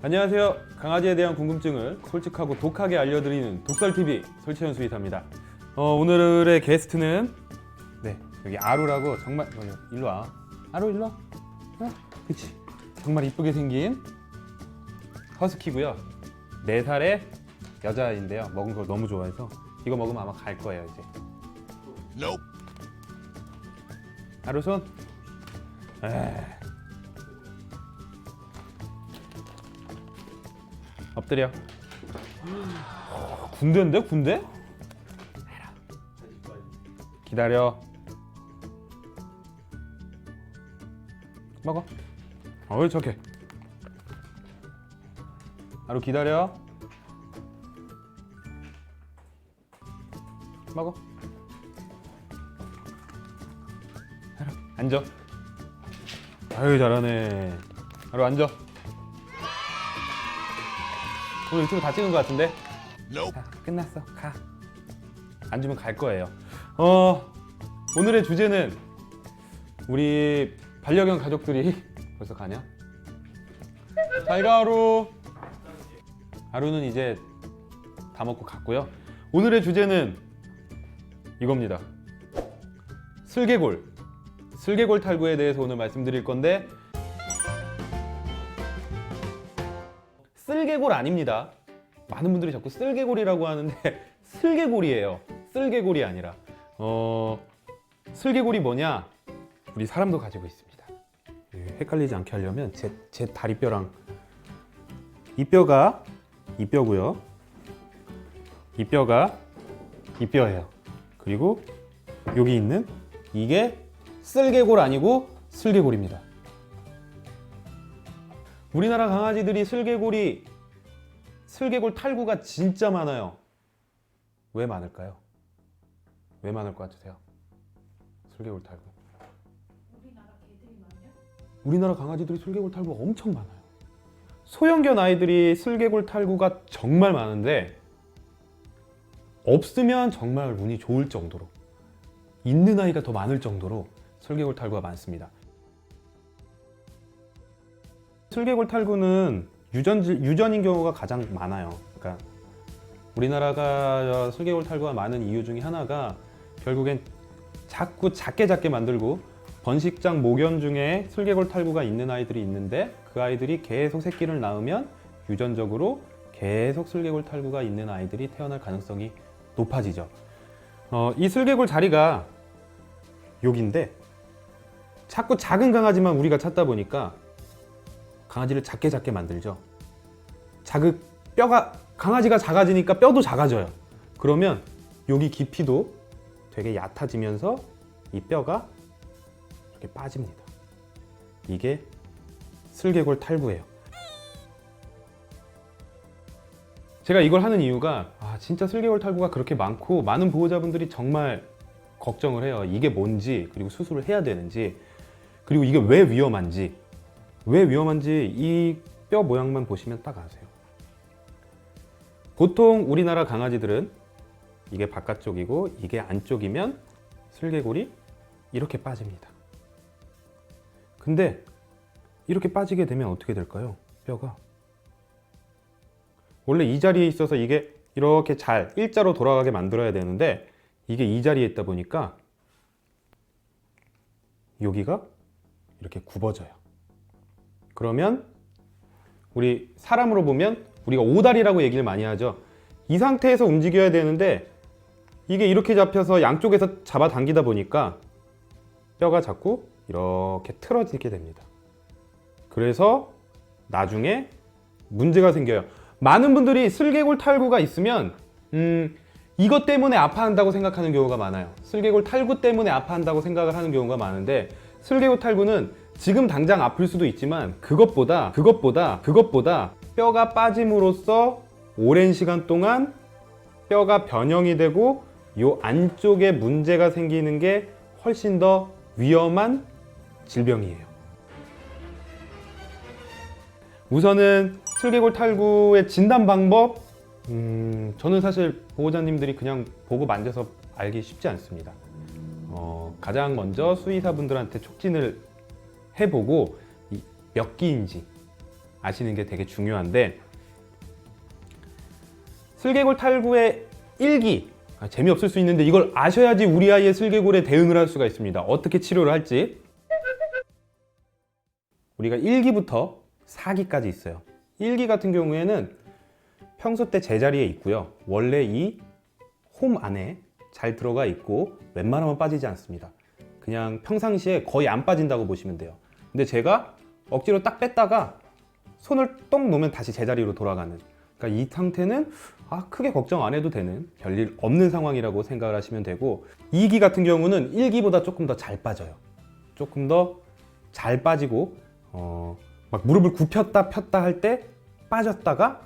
안녕하세요. 강아지에 대한 궁금증을 솔직하고 독하게 알려드리는 독설TV 설채현 수의사입니다. 오늘의 게스트는 여기 아루라고 정말 일로 와. 아루 일로 와. 그치. 정말 이쁘게 생긴 허스키고요. 4살의 여자인데요. 먹은 걸 너무 좋아해서 이거 먹으면 아마 갈 거예요 이제. Nope. 아루 손. 엎드려. 군대인데? 군대? 기다려. 먹어. 왜 저렇게? 하루 기다려. 먹어. 하루 앉아. 아유 잘하네. 하루 앉아. 오늘 유튜브 다 찍은 것 같은데? 자, 끝났어. 가. 안 주면 갈 거예요. 오늘의 주제는 우리 반려견 가족들이 벌써 가냐? 잘 가, 하루. 하루는 이제 다 먹고 갔고요. 오늘의 주제는 이겁니다. 슬개골. 슬개골 탈구에 대해서 오늘 말씀드릴 건데 쓸개골 아닙니다. 많은 분들이 자꾸 쓸개골이라고 하는데 슬개골이에요. 쓸개골이 아니라. 슬개골이 뭐냐? 우리 사람도 가지고 있습니다. 헷갈리지 않게 하려면 제 다리뼈랑 이 뼈가 이 뼈고요. 이 뼈가 이 뼈예요. 그리고 여기 있는 이게 쓸개골 아니고 슬개골입니다. 우리나라 강아지들이 슬개골 탈구가 진짜 많아요. 왜 많을까요? 왜 많을 것 같으세요? 슬개골 탈구. 우리나라 개들이 많아요? 우리나라 강아지들이 슬개골 탈구가 엄청 많아요. 소형견 아이들이 슬개골 탈구가 정말 많은데 없으면 정말 운이 좋을 정도로, 있는 아이가 더 많을 정도로 슬개골 탈구가 많습니다. 슬개골 탈구는 유전인 경우가 가장 많아요. 그러니까 우리나라가 슬개골 탈구가 많은 이유 중에 하나가 결국엔 자꾸 작게 만들고 번식장 모견 중에 슬개골 탈구가 있는 아이들이 있는데 그 아이들이 계속 새끼를 낳으면 유전적으로 계속 슬개골 탈구가 있는 아이들이 태어날 가능성이 높아지죠. 이 슬개골 자리가 여기인데 자꾸 작은 강아지만 우리가 찾다 보니까 강아지를 작게 만들죠. 강아지가 작아지니까 뼈도 작아져요. 그러면 여기 깊이도 되게 얕아지면서 이 뼈가 이렇게 빠집니다. 이게 슬개골 탈구예요. 제가 이걸 하는 이유가 진짜 슬개골 탈구가 그렇게 많고 많은 보호자분들이 정말 걱정을 해요. 이게 뭔지, 그리고 수술을 해야 되는지, 그리고 이게 왜 위험한지 이 뼈 모양만 보시면 딱 아세요. 보통 우리나라 강아지들은 이게 바깥쪽이고 이게 안쪽이면 슬개골이 이렇게 빠집니다. 근데 이렇게 빠지게 되면 어떻게 될까요? 뼈가 원래 이 자리에 있어서 이게 이렇게 잘 일자로 돌아가게 만들어야 되는데 이게 이 자리에 있다 보니까 여기가 이렇게 굽어져요. 그러면 우리 사람으로 보면 우리가 오다리라고 얘기를 많이 하죠. 이 상태에서 움직여야 되는데 이게 이렇게 잡혀서 양쪽에서 잡아당기다 보니까 뼈가 자꾸 이렇게 틀어지게 됩니다. 그래서 나중에 문제가 생겨요. 많은 분들이 슬개골 탈구가 있으면 이것 때문에 아파한다고 생각하는 경우가 많아요. 슬개골 탈구 때문에 아파한다고 생각을 하는 경우가 많은데 슬개골 탈구는 지금 당장 아플 수도 있지만 그것보다 뼈가 빠짐으로써 오랜 시간 동안 뼈가 변형이 되고 이 안쪽에 문제가 생기는 게 훨씬 더 위험한 질병이에요. 우선은 슬개골 탈구의 진단 방법, 저는 사실 보호자님들이 그냥 보고 만져서 알기 쉽지 않습니다. 가장 먼저 수의사분들한테 촉진을 해보고 몇 기인지 아시는 게 되게 중요한데, 슬개골 탈구의 1기, 재미없을 수 있는데 이걸 아셔야지 우리 아이의 슬개골에 대응을 할 수가 있습니다. 어떻게 치료를 할지. 우리가 1기부터 4기까지 있어요. 1기 같은 경우에는 평소 때 제자리에 있고요. 원래 이 홈 안에 잘 들어가 있고 웬만하면 빠지지 않습니다. 그냥 평상시에 거의 안 빠진다고 보시면 돼요. 근데 제가 억지로 딱 뺐다가 손을 똥 놓으면 다시 제자리로 돌아가는, 그러니까 이 상태는 크게 걱정 안 해도 되는, 별일 없는 상황이라고 생각을 하시면 되고, 2기 같은 경우는 1기보다 조금 더 잘 빠져요. 조금 더 잘 빠지고 막 무릎을 굽혔다 폈다 할 때 빠졌다가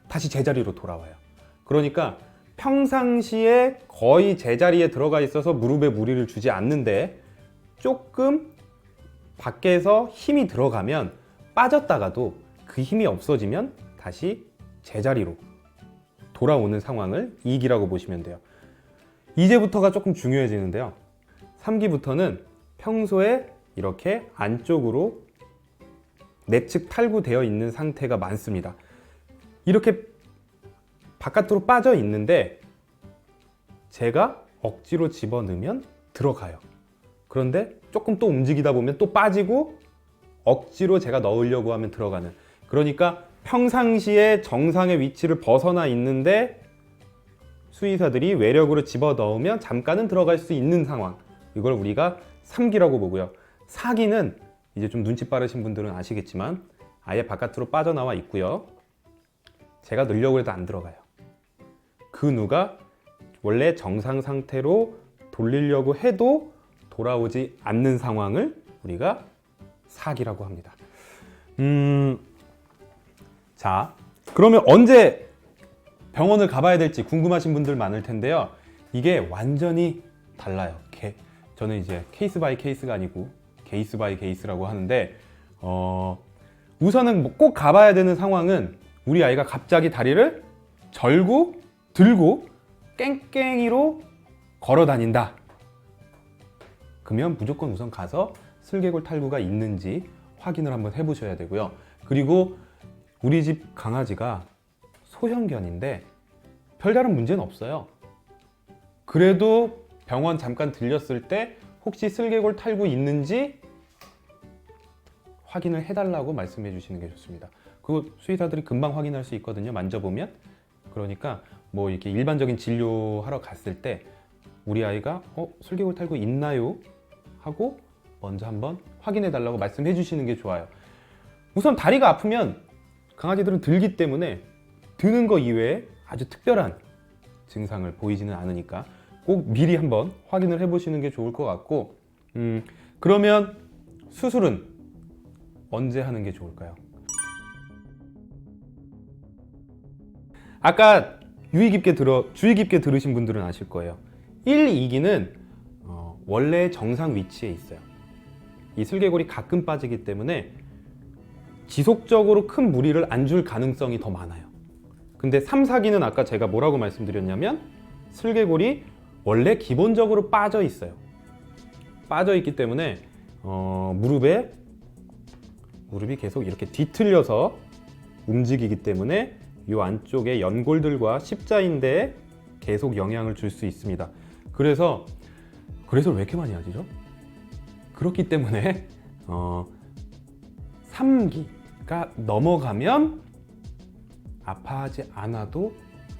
다시 제자리로 돌아와요. 그러니까 평상시에 거의 제자리에 들어가 있어서 무릎에 무리를 주지 않는데, 조금 밖에서 힘이 들어가면 빠졌다가도 그 힘이 없어지면 다시 제자리로 돌아오는 상황을 2기라고 보시면 돼요. 이제부터가 조금 중요해지는데요. 3기부터는 평소에 이렇게 안쪽으로 내측 탈구되어 있는 상태가 많습니다. 이렇게 바깥으로 빠져 있는데 제가 억지로 집어넣으면 들어가요. 그런데 조금 또 움직이다 보면 또 빠지고, 억지로 제가 넣으려고 하면 들어가는, 그러니까 평상시에 정상의 위치를 벗어나 있는데 수의사들이 외력으로 집어넣으면 잠깐은 들어갈 수 있는 상황, 이걸 우리가 3기라고 보고요. 4기는 이제 좀 눈치 빠르신 분들은 아시겠지만 아예 바깥으로 빠져나와 있고요. 제가 넣으려고 해도 안 들어가요. 그 누가 원래 정상 상태로 돌리려고 해도 돌아오지 않는 상황을 우리가 4기라고 합니다. 자, 그러면 언제 병원을 가봐야 될지 궁금하신 분들 많을 텐데요. 이게 완전히 달라요. 저는 이제 케이스 바이 케이스가 아니고 케이스 바이 케이스라고 하는데, 우선은 꼭 가봐야 되는 상황은 우리 아이가 갑자기 다리를 절고 들고 깽깽이로 걸어 다닌다. 그러면 무조건 우선 가서 슬개골 탈구가 있는지 확인을 한번 해보셔야 되고요. 그리고 우리 집 강아지가 소형견인데 별다른 문제는 없어요. 그래도 병원 잠깐 들렸을 때 혹시 슬개골 탈구 있는지 확인을 해달라고 말씀해 주시는 게 좋습니다. 그거 수의사들이 금방 확인할 수 있거든요, 만져보면. 그러니까 뭐 이렇게 일반적인 진료하러 갔을 때 우리 아이가 슬개골 탈구 있나요? 하고 먼저 한번 확인해 달라고 말씀해 주시는 게 좋아요. 우선 다리가 아프면 강아지들은 들기 때문에 드는 거 이외에 아주 특별한 증상을 보이지는 않으니까 꼭 미리 한번 확인을 해 보시는 게 좋을 것 같고, 그러면 수술은 언제 하는 게 좋을까요? 아까 주의 깊게 들으신 분들은 아실 거예요. 1, 2기는 원래 정상 위치에 있어요. 이 슬개골이 가끔 빠지기 때문에 지속적으로 큰 무리를 안 줄 가능성이 더 많아요. 근데 3, 4기는 아까 제가 뭐라고 말씀드렸냐면 슬개골이 원래 기본적으로 빠져 있어요. 빠져 있기 때문에 무릎이 계속 이렇게 뒤틀려서 움직이기 때문에 이 안쪽에 연골들과 십자인대에 계속 영향을 줄 수 있습니다. 그래서 왜 이렇게 많이 하지죠? 그렇기 때문에 3기가 넘어가면 아파하지 않아도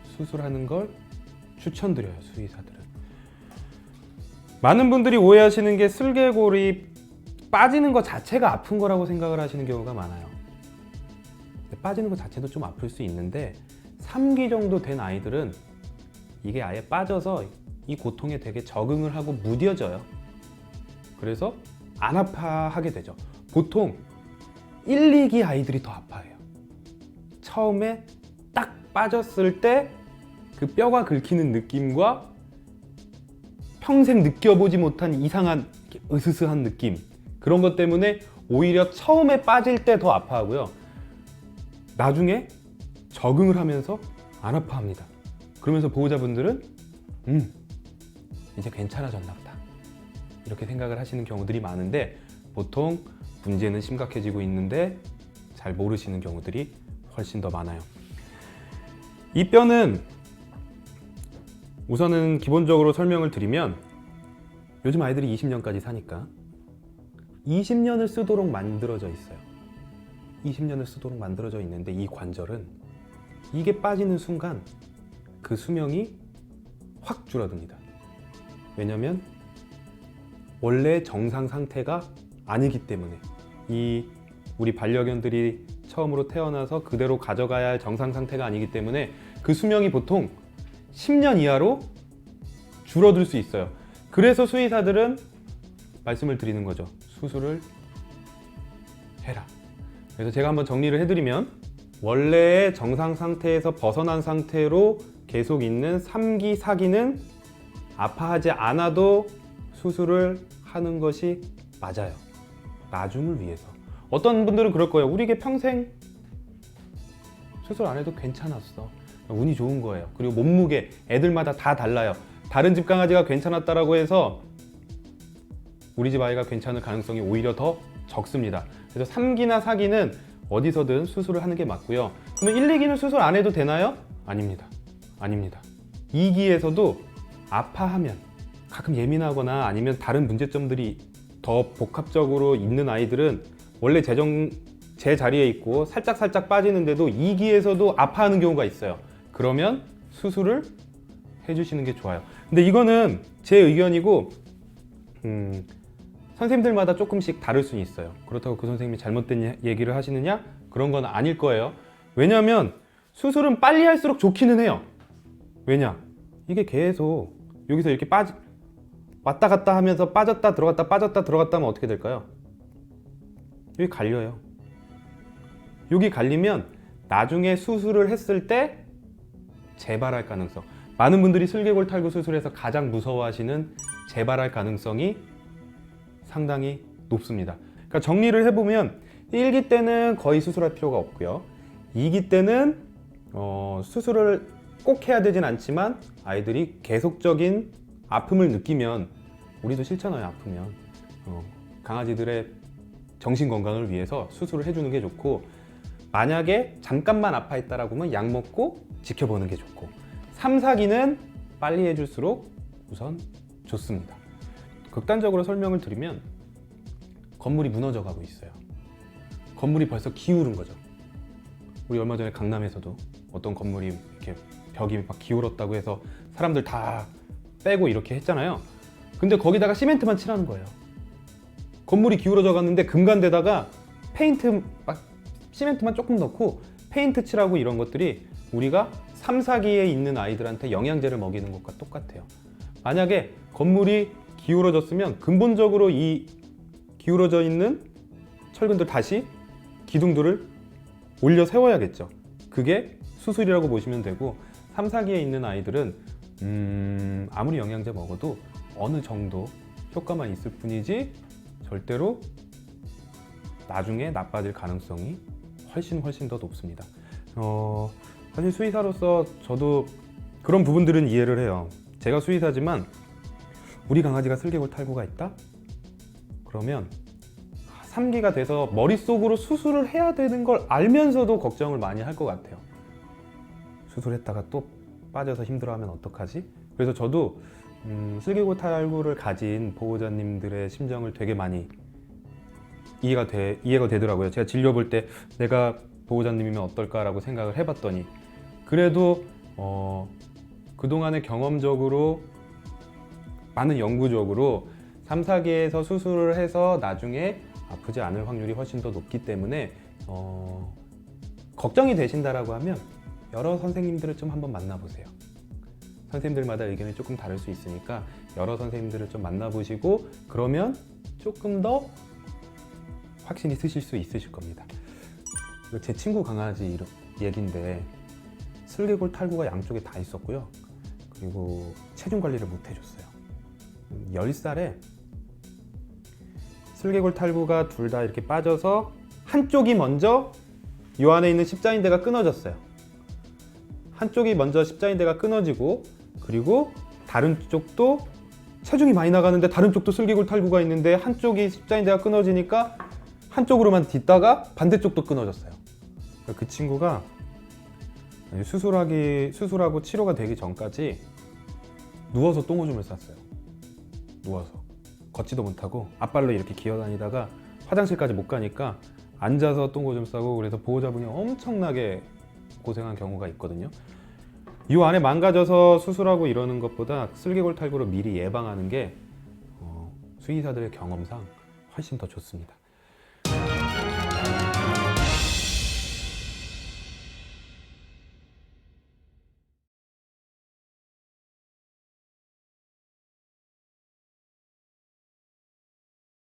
수술하는 걸 추천드려요, 수의사들은. 많은 분들이 오해하시는 게 슬개골이 빠지는 것 자체가 아픈 거라고 생각을 하시는 경우가 많아요. 빠지는 것 자체도 좀 아플 수 있는데 3기 정도 된 아이들은 이게 아예 빠져서 이 고통에 되게 적응을 하고 무뎌져요. 그래서 안 아파하게 되죠. 보통 1, 2기 아이들이 더 아파해요. 처음에 딱 빠졌을 때 그 뼈가 긁히는 느낌과 평생 느껴보지 못한 이상한 으스스한 느낌, 그런 것 때문에 오히려 처음에 빠질 때 더 아파하고요. 나중에 적응을 하면서 안 아파합니다. 그러면서 보호자분들은 이제 괜찮아졌나 보다, 이렇게 생각을 하시는 경우들이 많은데, 보통 문제는 심각해지고 있는데 잘 모르시는 경우들이 훨씬 더 많아요. 이 뼈는 우선은 기본적으로 설명을 드리면 요즘 아이들이 20년까지 사니까 20년을 쓰도록 만들어져 있어요. 20년을 쓰도록 만들어져 있는데 이 관절은 이게 빠지는 순간 그 수명이 확 줄어듭니다. 왜냐면 원래 정상 상태가 아니기 때문에 이 우리 반려견들이 처음으로 태어나서 그대로 가져가야 할 정상 상태가 아니기 때문에 그 수명이 보통 10년 이하로 줄어들 수 있어요. 그래서 수의사들은 말씀을 드리는 거죠. 수술을 해라. 그래서 제가 한번 정리를 해드리면 원래의 정상 상태에서 벗어난 상태로 계속 있는 3기, 4기는 아파하지 않아도 수술을 하는 것이 맞아요. 나중을 위해서. 어떤 분들은 그럴 거예요. 우리 게 평생 수술 안 해도 괜찮았어. 운이 좋은 거예요. 그리고 몸무게 애들마다 다 달라요. 다른 집 강아지가 괜찮았다라고 해서 우리 집 아이가 괜찮을 가능성이 오히려 더 적습니다. 그래서 3기나 4기는 어디서든 수술을 하는 게 맞고요. 그러면 1, 2기는 수술 안 해도 되나요? 아닙니다. 아닙니다. 2기에서도 아파하면 가끔 예민하거나 아니면 다른 문제점들이 더 복합적으로 있는 아이들은 원래 제 자리에 있고 살짝 빠지는데도 2기에서도 아파하는 경우가 있어요. 그러면 수술을 해주시는 게 좋아요. 근데 이거는 제 의견이고 선생님들마다 조금씩 다를 수는 있어요. 그렇다고 그 선생님이 잘못된 얘기를 하시느냐? 그런 건 아닐 거예요. 왜냐하면 수술은 빨리 할수록 좋기는 해요. 왜냐? 이게 계속 여기서 이렇게 왔다 갔다 하면서 빠졌다 들어갔다 하면 어떻게 될까요? 여기 갈려요. 여기 갈리면 나중에 수술을 했을 때 재발할 가능성. 많은 분들이 슬개골 탈구 수술에서 가장 무서워하시는 재발할 가능성이 상당히 높습니다. 그러니까 정리를 해보면 1기 때는 거의 수술할 필요가 없고요. 2기 때는 수술을 꼭 해야 되진 않지만 아이들이 계속적인 아픔을 느끼면 우리도 싫잖아요. 아프면 강아지들의 정신 건강을 위해서 수술을 해주는 게 좋고, 만약에 잠깐만 아파했다라고 하면 약 먹고 지켜보는 게 좋고, 3, 4기는 빨리 해줄수록 우선 좋습니다. 극단적으로 설명을 드리면 건물이 무너져 가고 있어요. 건물이 벌써 기울은 거죠. 우리 얼마 전에 강남에서도 어떤 건물이 이렇게 벽이 막 기울었다고 해서 사람들 다 빼고 이렇게 했잖아요. 근데 거기다가 시멘트만 칠하는 거예요. 건물이 기울어져 갔는데 금간데다가 페인트 시멘트만 조금 넣고 페인트 칠하고 이런 것들이 우리가 3, 4기에 있는 아이들한테 영양제를 먹이는 것과 똑같아요. 만약에 건물이 기울어졌으면 근본적으로 이 기울어져 있는 철근들 다시 기둥들을 올려 세워야겠죠. 그게 수술이라고 보시면 되고, 3, 4기에 있는 아이들은 아무리 영양제 먹어도 어느 정도 효과만 있을 뿐이지 절대로 나중에 나빠질 가능성이 훨씬 더 높습니다. 사실 수의사로서 저도 그런 부분들은 이해를 해요. 제가 수의사지만 우리 강아지가 슬개골 탈구가 있다? 그러면 3기가 돼서 머릿속으로 수술을 해야 되는 걸 알면서도 걱정을 많이 할 것 같아요. 수술했다가 또 빠져서 힘들어하면 어떡하지? 그래서 저도 슬개골 탈구를 가진 보호자님들의 심정을 되게 많이 이해가 되더라고요. 제가 진료 볼 때 내가 보호자님이면 어떨까라고 생각을 해봤더니, 그래도 그동안의 경험적으로 많은 연구적으로 3, 4기에서 수술을 해서 나중에 아프지 않을 확률이 훨씬 더 높기 때문에 걱정이 되신다라고 하면 여러 선생님들을 좀 한번 만나보세요. 선생님들마다 의견이 조금 다를 수 있으니까 여러 선생님들을 좀 만나보시고, 그러면 조금 더 확신이 쓰실 수 있으실 겁니다. 제 친구 강아지 얘긴데 슬개골 탈구가 양쪽에 다 있었고요. 그리고 체중 관리를 못 해줬어요. 10살에 슬개골 탈구가 둘 다 이렇게 빠져서 한쪽이 먼저 이 안에 있는 십자인대가 끊어졌어요. 한쪽이 먼저 십자인대가 끊어지고, 그리고 다른 쪽도 체중이 많이 나가는데 다른 쪽도 슬개골 탈구가 있는데 한쪽이 십자인대가 끊어지니까 한쪽으로만 딛다가 반대쪽도 끊어졌어요. 그 친구가 수술하고 치료가 되기 전까지 누워서 똥오줌을 쌌어요. 누워서 걷지도 못하고 앞발로 이렇게 기어다니다가 화장실까지 못 가니까 앉아서 똥오줌 싸고, 그래서 보호자분이 엄청나게 고생한 경우가 있거든요. 이 안에 망가져서 수술하고 이러는 것보다 슬개골 탈구로 미리 예방하는 게 수의사들의 경험상 훨씬 더 좋습니다.